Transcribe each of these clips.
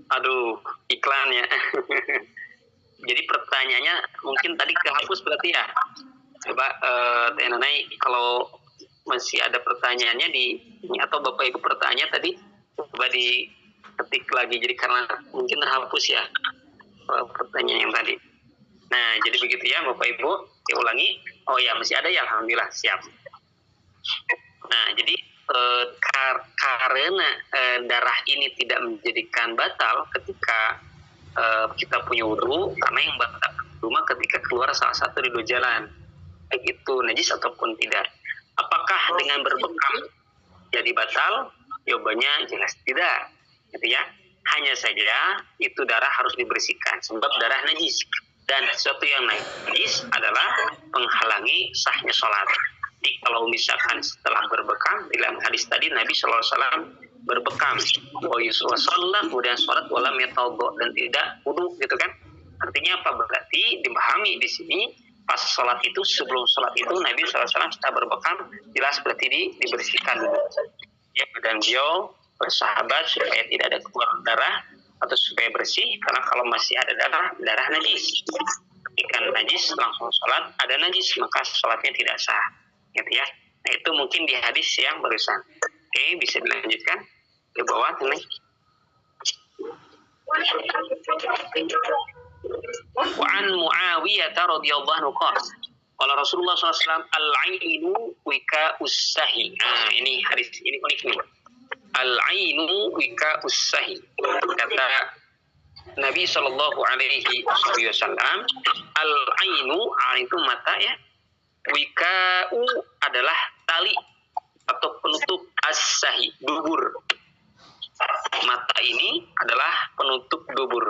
Aduh, iklan ya. Jadi pertanyaannya mungkin tadi kehapus berarti ya. Coba Teh Nanai kalau masih ada pertanyaannya di atau Bapak Ibu pertanyaan tadi coba diketik lagi, jadi karena mungkin terhapus ya pertanyaan yang tadi. Nah, jadi begitu ya Bapak Ibu, diulangi. Oh ya, masih ada ya, alhamdulillah, siap. Nah, jadi karena darah ini tidak menjadikan batal ketika kita punya wudhu, karena yang batal cuma ketika keluar salah satu dari dua jalan, baik itu najis ataupun tidak. Apakah dengan berbekam jadi batal? Jawabannya jelas tidak, gitu ya. Hanya saja itu darah harus dibersihkan sebab darah najis, dan sesuatu yang najis adalah menghalangi sahnya sholat. Jadi kalau misalkan setelah berbekam, dalam hadis tadi Nabi SAW berbekam, kemudian sholat walam yatawaddo, dan tidak wudu, gitu kan? Artinya apa? Berarti dipahami di sini pas sholat itu, sebelum sholat itu Nabi SAW sudah berbekam, jelas berarti dibersihkan dulu. Ya, dan beliau bersahabat supaya tidak ada keluar darah atau supaya bersih, karena kalau masih ada darah najis. Ketika najis langsung sholat, ada najis maka sholatnya tidak sah, gitu ya. Nah, itu mungkin di hadis yang barusan. Oke, bisa dilanjutkan ke bawah nih. Wa an Muawiyah radhiyallahu anhu qala qala Rasulullah SAW al-ainu wika usahi. Nah, ini hadis ini unik nih. Al-ainu wika usahi. Kata Nabi Shallallahu Alaihi Wasallam, al-ainu, itu mata ya. Wika'u adalah tali atau penutup as-sahi, dubur. Mata ini adalah penutup dubur,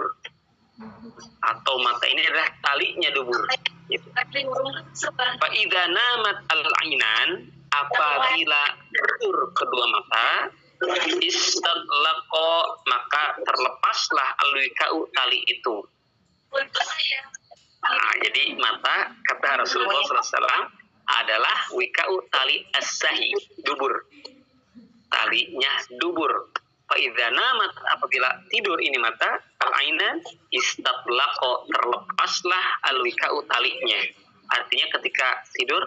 atau mata ini adalah talinya dubur. Fa idza namat al-ainan, apabila tidur kedua mata, istadlaqa, maka terlepaslah al-wika'u, tali itu. Nah, jadi mata, kata Rasulullah SAW, adalah wika'u, tali as-sahi, dubur. Talinya dubur. Fa'idha namat, apabila tidur ini mata, al-ainan, istadlaqa, terlepaslah al-wika'u, talinya. Artinya ketika tidur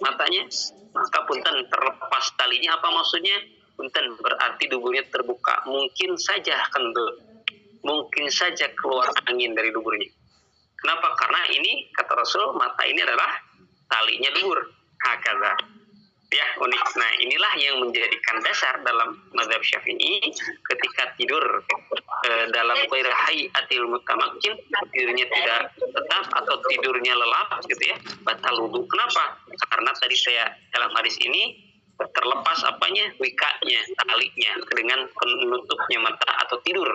matanya, maka punten terlepas talinya. Apa maksudnya? Punten berarti duburnya terbuka. Mungkin saja kendel, mungkin saja keluar angin dari duburnya. Kenapa? Karena ini kata Rasul, mata ini adalah talinya dubur. Hakadha. Ya, unik. Nah, inilah yang menjadikan dasar dalam mazhab Syafi'i ketika tidur dalam ghairi hay'atil mutamakkin, tidurnya tidak tetap atau tidurnya lelap, gitu ya, batal wudu. Kenapa? Karena tadi saya dalam hadis ini terlepas apanya? Wikanya, talinya, dengan penutupnya mata atau tidur.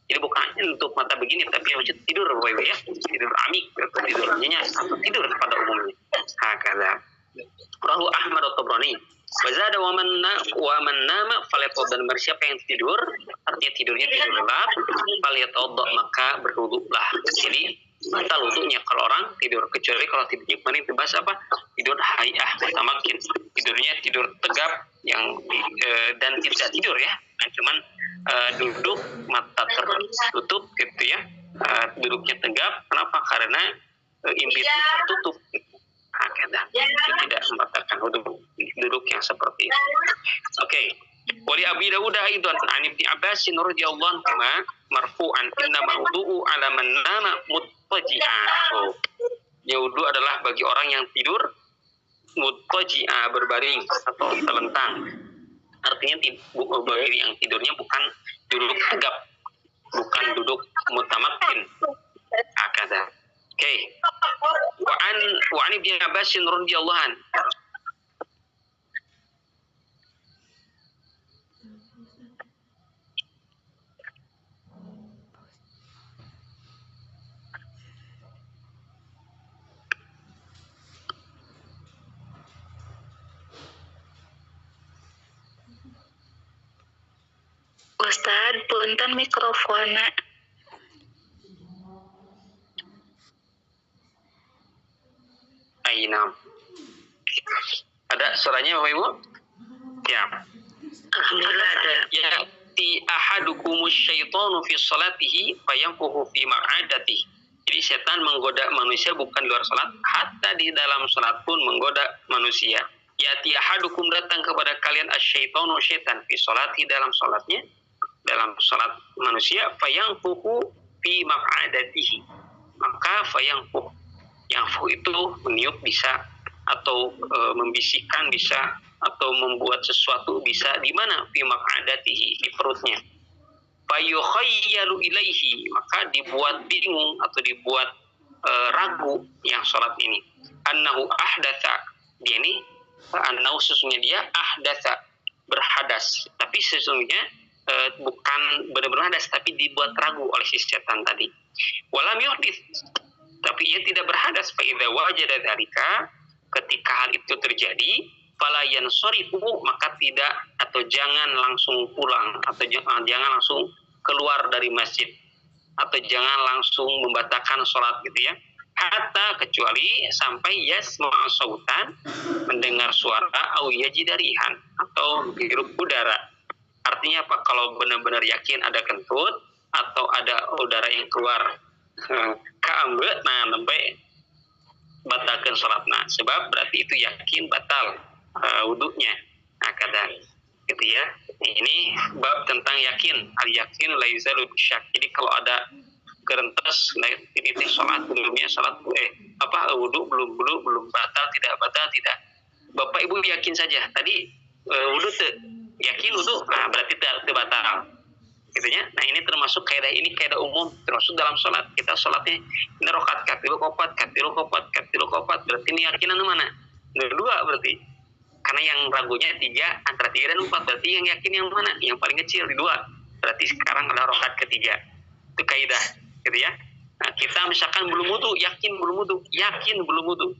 Jadi bukan untuk mata begini, tapi maksud tidur, ya, tidur amik, atau tidur nyenyak, atau tidur pada umumnya. Hakadha. Rahu Ahmad atau Tabrani. Wazada wa man nama falyatawadda, dan bersiapa yang tidur, artinya tidurnya tidur lelap, falyatawadda, maka berwuduklah. Jadi batal wudunya kalau orang tidur, kecuali kalau tidurnya kemarin dibahas apa? Tidur hay'ah mutamakin, tidurnya tidur tegap yang dan tidak tidur ya, nah, cuman duduk mata tertutup, gitu ya, duduknya tegap. Kenapa? Karena imbitnya tertutup. Hakadha, tidak membatalkan wudu duduk yang seperti itu. Oke. Wali Abi Dawud aidan an Ibnu Abbas radhiyallahu anhu marfu'an innama wudu'u 'ala man nama muttaji'an. Ya, wudu adalah bagi orang yang tidur muttaji'a, berbaring atau terlentang. Artinya bagi yang tidurnya bukan duduk tegap, bukan duduk mutamakkin. Hakadha. Oke. Wa an Ibnu Abbas radhiyallahu anhu. Ustad, punten mikrofona. Ainam. Ada suaranya Bapak Ibu? Ya. Alhamdulillah ada. Ya, ya'ti ahadukumus syaitanu fi salatihi fayanfuhu fi ma'adatihi. Jadi setan menggoda manusia bukan di luar salat, hatta di dalam salat pun menggoda manusia. Ya'ti ahadukum, datang kepada kalian asyaitanu, syaitan, fi salati, dalam salatnya, dalam salat manusia, fayanfuhu fi ma'adatihi. Maka fayanfuh, yangfuh itu meniup bisa, atau membisikkan bisa, atau membuat sesuatu bisa, di mana? Fi maq'adatihi, di perutnya. Fayukhayyalu ilaihi, maka dibuat bingung atau dibuat ragu yang salat ini. Annahu ahdatsa, dia ini annahu, sesungguhnya dia ahdatsa, berhadas. Tapi sesungguhnya bukan benar-benar hadas, tapi dibuat ragu oleh si setan tadi. Walam yuhdits, tapi ia tidak berhadas. Fa idza wajada dzalika, ketika hal itu terjadi, fala yansarifu, maka tidak atau jangan langsung pulang, atau jangan langsung keluar dari masjid, atau jangan langsung membatalkan sholat gitu ya. Hatta, kecuali sampai yasma'a sautan, mendengar suara, au yajidarihan, atau hirup udara. Artinya apa? Kalau benar-benar yakin ada kentut atau ada udara yang keluar kaambet, nah sampai batalkan sholatnya, sebab berarti itu yakin batal wudhunya. Nah, kadang gitu ya. Ini bab tentang yakin, al yakin la yuzalu bisyak. Jadi kalau ada gerentes di sholat belumnya, sholat wudhu belum batal tidak. Bapak Ibu yakin saja tadi wudhu yakin wudhu, nah berarti tidak batal. Gitu ya. Nah, ini termasuk kaidah, ini kaidah umum termasuk dalam sholat. Kita sholatnya ini rokat katilu kopat, berarti ini yakinan mana? Dua berarti. Karena yang ragunya 3, antara 3 dan 4, berarti yang yakin yang mana? Yang paling kecil di 2. Berarti sekarang ada rokat ketiga. Itu kaidah, gitu ya. Nah, kita misalkan belum wudu, yakin belum wudu.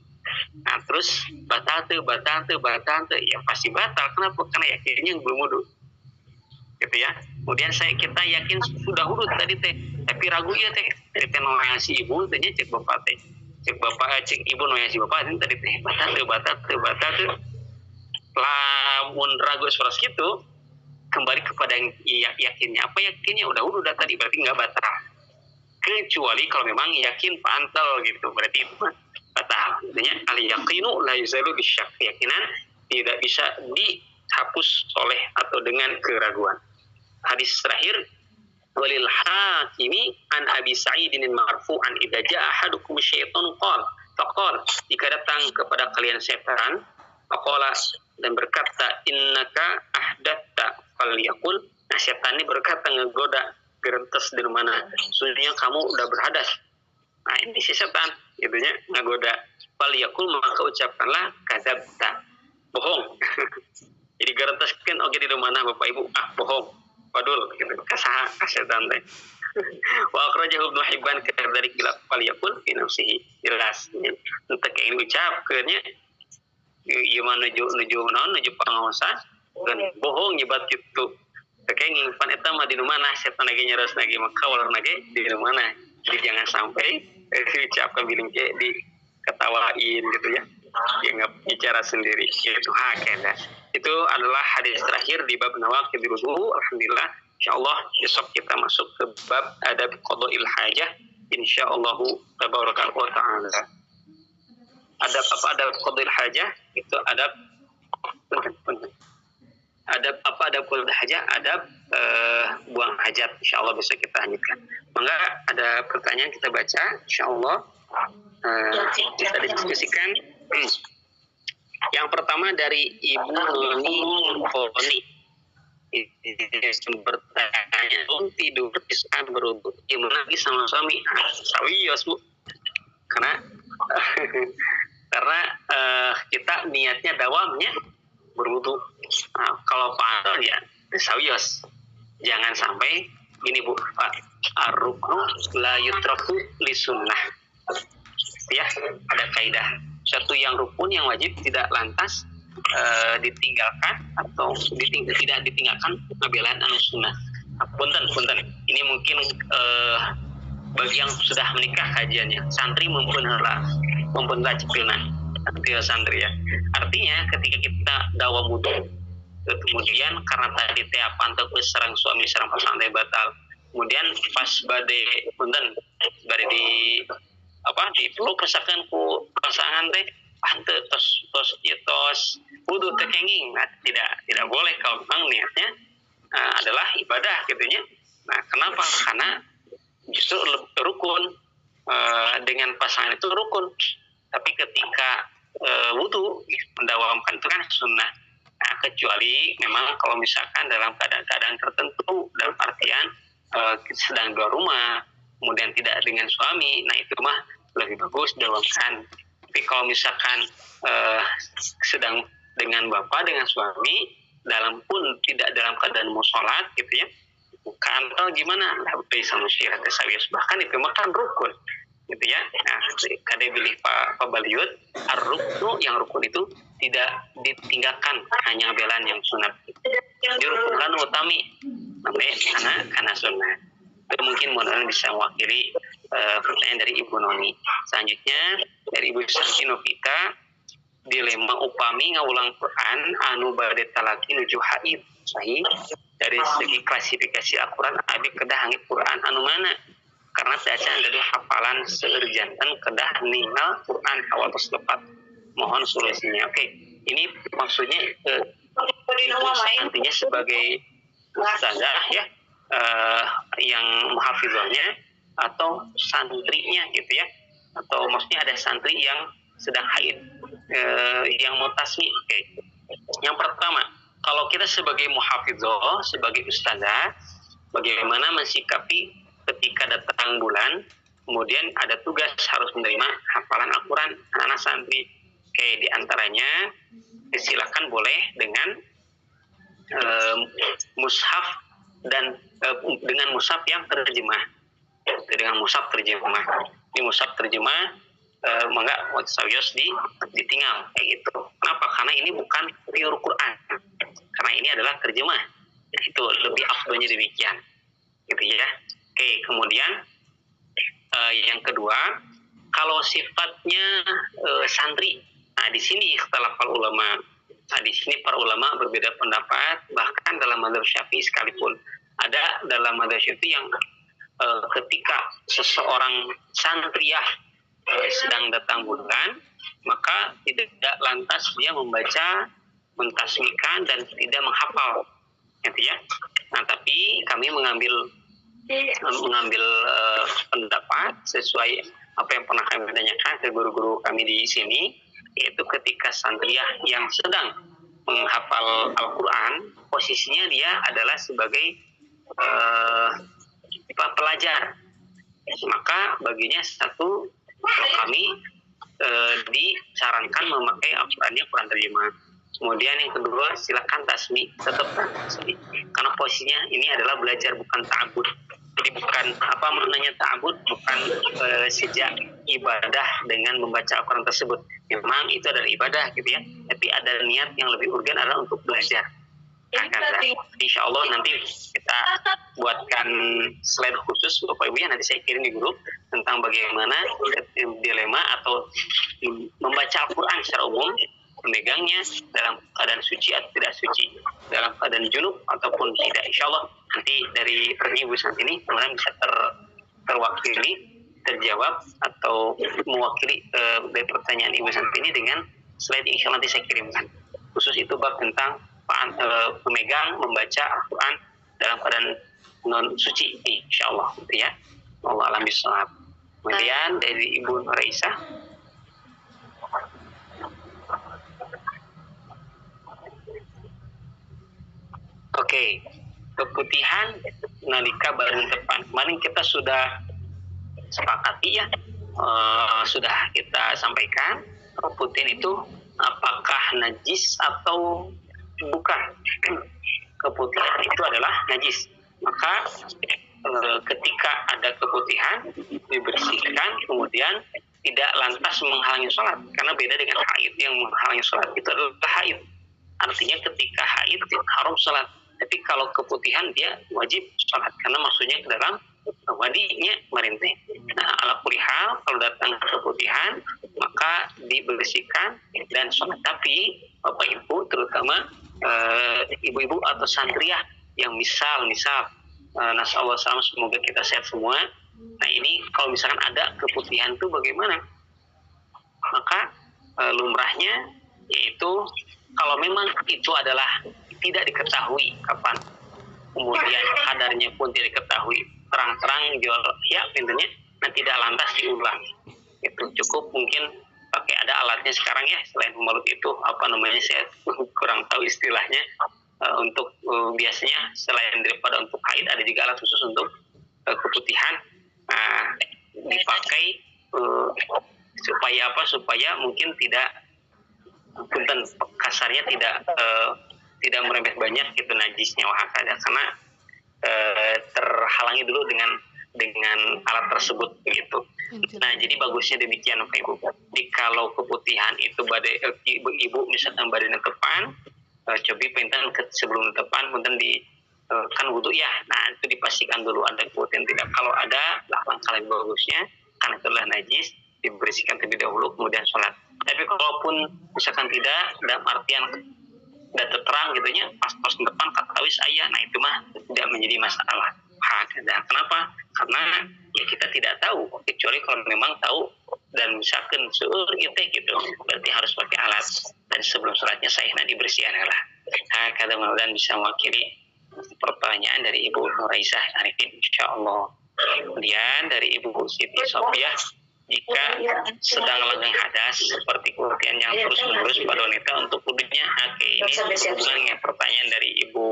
Nah, terus batal, ya pasti batal. Kenapa? Karena yakinnya yang belum wudu. Gitu ya. Kemudian kita yakin sudah wudu tadi teh, tapi ragu ya teh. Tadi teh noyasi ibu, tanya cek bapak teh. Cek ibu noyasi bapak tadi teh batal. Lamun ragu seperti itu, kembali kepada yang yakinnya. Apa yakinnya? Udah tadi, berarti nggak batal. Kecuali kalau memang yakin pantel gitu, berarti itu batal. Artinya al-yaqinu la yuzalu bisyak, keyakinan tidak bisa dihapus oleh atau dengan keraguan. Hadis terakhir, walil hakimi an Abi Sa'idin marfu'an idza jaa ahadukum syaitanu faqala, jika datang kepada kalian setan, faqala, dan berkata, innaka ahdatta falyaqul. Nah, setan ini berkata, ngegoda, gerentes di mana? Sesungguhnya kamu udah berhadas. Nah, ini si setan, gitunya ngegoda. Falyaqul, maka ucapkanlah kadzabta, bohong. Jadi gerentes kan oke di mana Bapak Ibu? Bohong. Padul gitu. Kasaha setan teh. Wa akhrajahu Ibnu Hibban dari kilap falyaqul fi nafsihi. Jelas. Untuk ini ucapkeunnya ieu mah nuju pangaosan dan bohong nyebat gitu. Kayak ngimpan eta mah di mana setan lagi nyeres lagi maka walar lagi di mana. Jadi jangan sampai diucapkan biling diketawain gitu ya. Dia nggak bicara sendiri. Itu haknya. Itu adalah hadis terakhir di bab nawaqidul wudu. Alhamdulillah, insyaallah besok kita masuk ke bab adab qada'il hajah, insyaallah tabaraka wa ta'ala. Adab apa? Adab qada'il hajah itu adab adab qada'il hajah, adab buang hajat. Insyaallah besok kita lanjutkan. Mangga ada pertanyaan kita baca, insyaallah kita diskusikan. Yang pertama dari Ibu Nuni Nurfoni, bertanya, tidur saat berwudu gimana lagi sama suami? Sawios Bu, karena kita niatnya dawamnya berwudu. Nah, kalau panel ya sawios, jangan sampai gini Bu, ar-ruknu la yutraku li sunnah. Ya, ada kaidah. Satu yang rukun, yang wajib tidak lantas ditinggalkan atau tidak ditinggalkan ngabelan anu sunnah. Punten. Ini mungkin bagi yang sudah menikah kajiannya. Santri mumpun cepilna. Santri ya. Artinya ketika kita dawa wudu, kemudian karena tadi teh pantek serang suami serang pasangan teh batal, kemudian pas bade punten bade di peluk pesakan ku pasangan teh pantek tos wudu teh kenging. Nah, tidak boleh kalau memang niatnya adalah ibadah gitunya. Nah, kenapa? Karena justru rukun dengan pasangan itu rukun, tapi ketika wudu mendawamkan itu kan sunnah. Nah, kecuali memang kalau misalkan dalam keadaan tertentu, dalam artian sedang dua rumah, kemudian tidak dengan suami, nah itu mah lebih bagus didawamkan. Tapi kalau misalkan sedang dengan bapak dengan suami, dalam pun tidak dalam keadaan mau sholat gitu ya, kantor gimana? Nah, bisa musyirat tasawiyus, bahkan itu makan rukun gitu ya. Nah, kadang pilih Pak Baliut, ar-ruknu yang rukun itu tidak ditinggalkan, hanya belan yang sunat. Dirukunkan utami, namanya karena sunat. Itu mungkin mudah-mudahan bisa mewakili pertanyaan dari Ibu Noni. Selanjutnya dari Ibu Santi Novita, dilema upami ngaulang Quran anu bade talaki nuju haid sahih. Dari segi klasifikasi Al-Quran abi kedah hangit Quran anu mana, karena bacaan dari hafalan seurjantan kedah ninggal Quran awal terus tepat, mohon solusinya. Oke, ini maksudnya artinya sebagai ustazah ya, yang muhafizahnya atau santrinya gitu ya, atau maksudnya ada santri yang sedang haid, yang mau tasmi. Oke, yang pertama, kalau kita sebagai muhafizah, sebagai ustazah, bagaimana mensikapi ketika datang bulan, kemudian ada tugas harus menerima hafalan Al-Quran anak-anak santri. Oke, diantaranya silakan boleh dengan mushaf dan dengan mushaf yang terjemah. Dengan mushaf terjemah. Di mushaf terjemah enggak serius ditinggal kayak gitu. Kenapa? Karena ini bukan pure Quran. Karena ini adalah terjemah. Itu lebih afdolnya demikian. Gitu ya. Oke, kemudian yang kedua, kalau sifatnya santri. Nah, di sini ikhtilaf ulama. Nah, di sini para ulama berbeda pendapat, bahkan dalam mazhab Syafi'i sekalipun. Ada dalam mazhab Syafi'i yang ketika seseorang santriyah sedang datang bulan, maka tidak lantas dia membaca, mentasmikan dan tidak menghafal, gitu ya. Nah, tapi kami mengambil pendapat sesuai apa yang pernah kami tanyakan ke guru-guru kami di sini, yaitu ketika santriyah yang sedang menghafal Al-Quran, posisinya dia adalah sebagai pelajar, maka baginya satu, kami disarankan memakai Al-Qurannya Quran terjemah. Kemudian yang kedua, silakan tasmi, tetap tasmi, karena posisinya ini adalah belajar, bukan ta'abud. Jadi bukan apa maknanya ta'abud, bukan sejak ibadah dengan membaca Al-Quran tersebut. Memang itu adalah ibadah gitu ya, tapi ada niat yang lebih urgen adalah untuk belajar. Insya Allah nanti kita buatkan slide khusus Bapak Ibu ya, nanti saya kirim di grup tentang bagaimana dilema atau membaca Al-Quran secara umum, memegangnya dalam keadaan suci atau tidak suci, dalam keadaan junub ataupun tidak. Insya Allah nanti dari pertanyaan Ibu Santi ini kemudian bisa terwakili, terjawab atau mewakili dari pertanyaan Ibu Santi ini dengan slide yang insya Allah nanti saya kirimkan. Khusus itu bab tentang pemegang membaca Al-Quran dalam keadaan non suci, insya Allah gitu ya. Allah alam bisawab. Kemudian dari Ibu Raisa, oke, keputihan nalika baru tepan. Kemarin kita sudah sepakati ya, sudah kita sampaikan keputihan itu apakah najis atau bukan. Keputihan itu adalah najis, maka ketika ada keputihan dibersihkan, kemudian tidak lantas menghalangi sholat, karena beda dengan haid. Yang menghalangi sholat itu adalah haid, artinya ketika haid haram sholat, tapi kalau keputihan dia wajib sholat, karena maksudnya ke dalam wadinya merintih. Nah, ala kulli hal, kalau datang keputihan maka dibersihkan dan sholat. Tapi Bapak Ibu, terutama ibu-ibu atau santriah yang misal nasallahu salam, semoga kita sehat semua. Nah ini kalau misalkan ada keputihan itu bagaimana? Maka lumrahnya yaitu kalau memang itu adalah tidak diketahui kapan, kemudian kadarnya pun tidak diketahui terang-terang jual ya pintunya, nah tidak lantas diulang. Itu cukup mungkin pakai ada alatnya sekarang ya, selain pembalut itu apa namanya, saya kurang tahu istilahnya. Untuk biasanya selain daripada untuk haid ada juga alat khusus untuk keputihan. Dipakai supaya mungkin tidak, punten kasarnya tidak merembet banyak gitu najisnya wahakada, karena terhalangi dulu dengan alat tersebut begitu. Nah jadi bagusnya demikian Bapak Ibu. Jadi kalau keputihan itu badai ibu misalkan badai netepan, coba pinten sebelum netepan punten di kan wudhu ya. Nah itu dipastikan dulu ada keputihan tidak. Kalau ada, langkah lebih bagusnya karena itu adalah najis, dibersihkan terlebih dahulu kemudian sholat. Tapi kalaupun misalkan tidak, dalam artian tidak terang gitunya, pas depan katawis ayah, nah itu mah tidak menjadi masalah. Kenapa? Karena ya kita tidak tahu, kecuali kalau memang tahu dan misalkan seueur gitu, berarti harus pakai alat, dan sebelum sholatnya sahihna dibersihkan lah. Kadang mudah-mudahan bisa mewakili pertanyaan dari Ibu Nuraisah Arifin, insyaallah. Kemudian dari Ibu Siti Sofiah, jika sedang langgeng hadas seperti keputihan yang terus-menerus pada wanita untuk wudhunya, ini hubungan dengan pertanyaan dari Ibu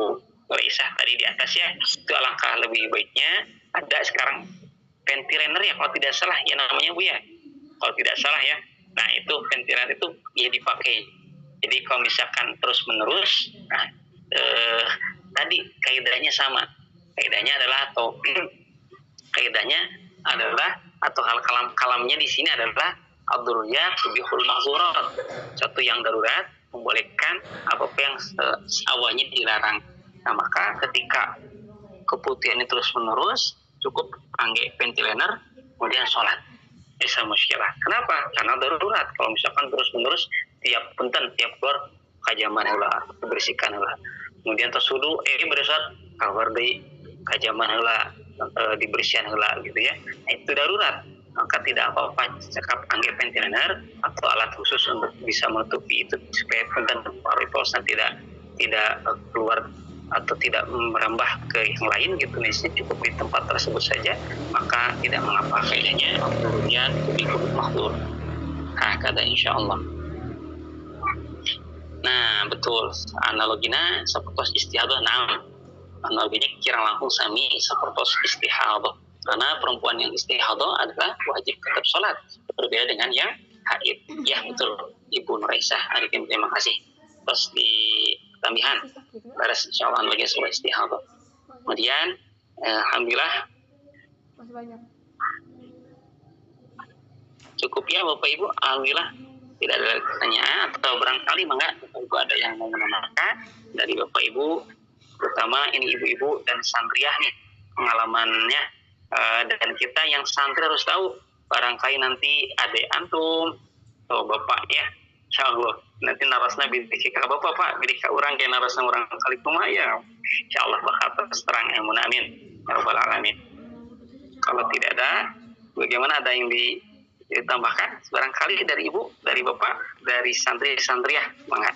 Nuraisah tadi di atas ya, itu alangkah lebih baiknya ada sekarang ventilator ya, kalau tidak salah ya namanya Bu ya, kalau tidak salah ya. Nah itu ventilator itu ya dipakai. Jadi kalau misalkan terus-menerus, nah tadi kaidahnya sama. Kaidahnya atau hal kalamnya di sini adalah ad-daruriyat tubihul mahzurat. Satu yang darurat membolehkan apa yang awalnya dilarang. Nah, maka ketika keputihan ini terus-menerus, cukup angge ventilator kemudian sholat. Bisa muskilah. Kenapa? Karena darurat. Kalau misalkan terus-menerus tiap keluar kajaman heula, dibersihkan heula. Kemudian tersudu beresat kabar deui kajaman heula, dibersihkan heula gitu ya. Itu darurat. Maka tidak apa-apa cekap angge ventilator atau alat khusus untuk bisa menutupi itu supaya pariposna tidak keluar atau tidak merambah ke yang lain gitu. Ini cukup di tempat tersebut saja, maka tidak mengapa. Kaidahnya kemudian ikut mahdur kata insyaallah. Nah betul, analoginya seperti istihadah. Nah analoginya kira langsung sami seperti istihadah, karena perempuan yang istihadah adalah wajib tetap sholat, berbeda dengan yang haid. Ya betul Ibu Nuraisah Arifin, terima kasih terus di tambahan beres insyaallah lagi sebuah istihadah. Kemudian alhamdulillah masih banyak. Cukup ya Bapak Ibu, alhamdulillah tidak ada pertanyaan atau barangkali mangga Ibu ada yang mau menambahkan dari Bapak Ibu, terutama ini ibu-ibu dan santriah nih pengalamannya, dan kita yang santri harus tahu, barangkali nanti adik antum atau bapak ya, insyaallah nanti narasna bidika ka bapak Pak, bidika urang kayak narasna urang kali kumaha ya, insyaallah bakal terus terang, amin ya rabbal alamin. Kalau tidak ada, bagaimana ada yang ditambahkan barangkali dari ibu, dari bapak, dari santriah semangat.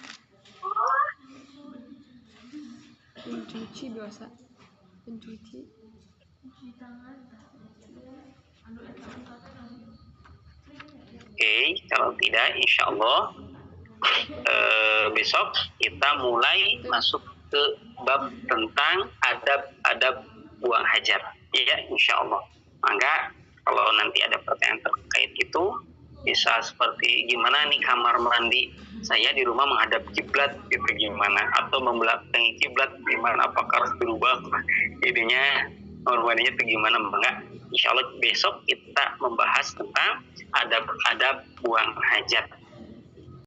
Mencuci biasa, mencuci. Oke, kalau tidak insyaallah besok kita mulai masuk ke bab tentang adab buang hajat ya insyaallah. Maka kalau nanti ada pertanyaan terkait itu, bisa seperti gimana nih kamar mandi saya di rumah menghadap kiblat gitu gimana, atau membelakangi kiblat gimana, apakah harus berubah ininya kamar mandinya itu gimana, enggak. Insyaallah besok kita membahas tentang adab buang hajat.